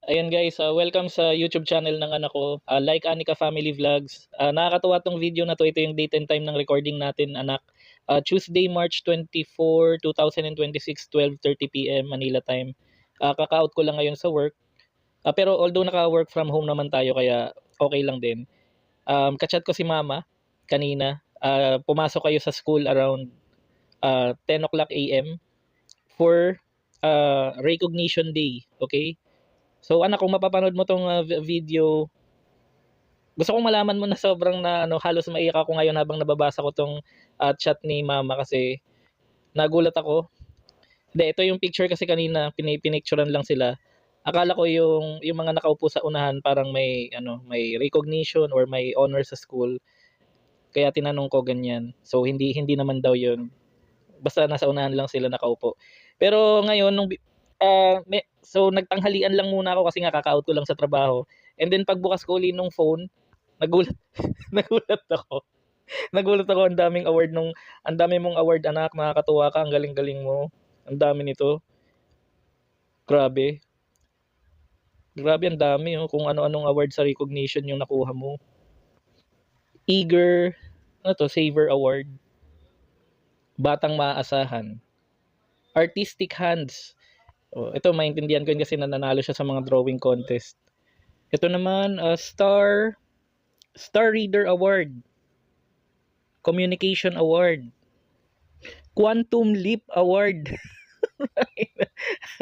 Ayun guys, welcome sa YouTube channel ng anak ko, Like Anika Family Vlogs. Nakakatuwa tong video na to. Ito yung date and time ng recording natin, anak. Tuesday, March 24, 2026, 12:30 p.m. Manila time. Kaka-out ko lang ngayon sa work. Pero although naka-work from home naman tayo, kaya okay lang din. Kachat ko si mama kanina. Pumasok kayo sa school around 10 o'clock a.m. for recognition day. Okay? So anak, kung mapapanood mo tong video, gusto kong malaman mo na sobrang na ano, halos maiyak ako ngayon habang nababasa ko tong chat ni mama kasi nagulat ako. Hindi, ito yung picture kasi kanina, pinicturean lang sila. Akala ko yung mga nakaupo sa unahan parang may ano, may recognition or may honor sa school. Kaya tinanong ko ganyan. So hindi naman daw 'yun. Basta nasa unahan lang sila nakaupo. Pero ngayon so nagtanghalian lang muna ako kasi nga kaka-out ko lang sa trabaho. And then pagbukas ko uli nung phone, nagulat nagulat ako. Nagulat ako, ang dami mong award anak, nakakatuwa ka, ang galing-galing mo. Ang dami nito. Grabe. Grabe ang dami oh, kung ano-anong award sa recognition yung nakuha mo. Eager, ano to, Saver Award. Batang maaasahan. Artistic hands. Oh, ito maintindihan ko yun kasi nananalo siya sa mga drawing contest. Ito naman, Star Reader Award. Communication Award. Quantum Leap Award.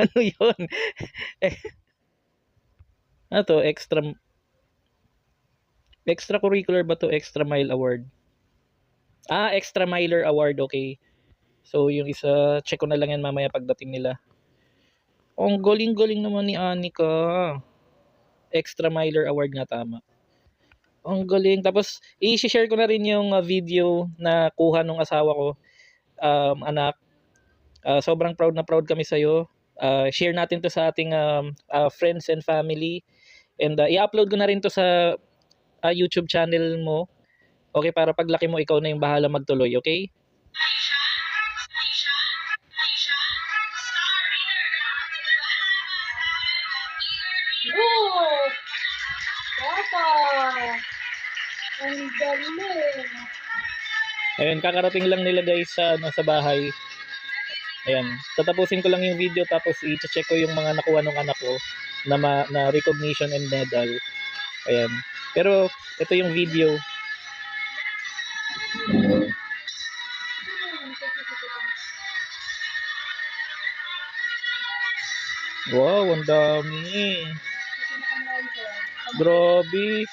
Ano yun? Ano to? Extracurricular ba to? Extra Mile Award. Extra Miler Award. Okay. So, yung isa, check ko na lang yan mamaya pagdating nila. Ang galing-galing naman ni Anika. Extra Miler Award nga, tama. Ang galing. Tapos, i-share ko na rin yung video na kuha nung asawa ko. Anak, sobrang proud na proud kami sa'yo. Share natin to sa ating friends and family. And i-upload ko na rin to sa YouTube channel mo. Okay, para paglaki mo, ikaw na yung bahala magtuloy. Okay? Good! Papa! Ang galing! Ayun, kakarating lang nila guys sa bahay. Ayan, tatapusin ko lang yung video tapos i-check ko yung mga nakuha ng anak ko na recognition and medal. Ayan. Pero ito yung video. Wow, ang dami. Grabe.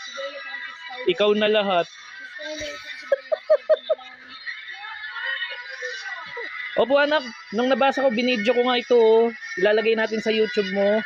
Ikaw na lahat. Opo anak, nung nabasa ko, binidyo ko nga ito. Ilalagay natin sa YouTube mo.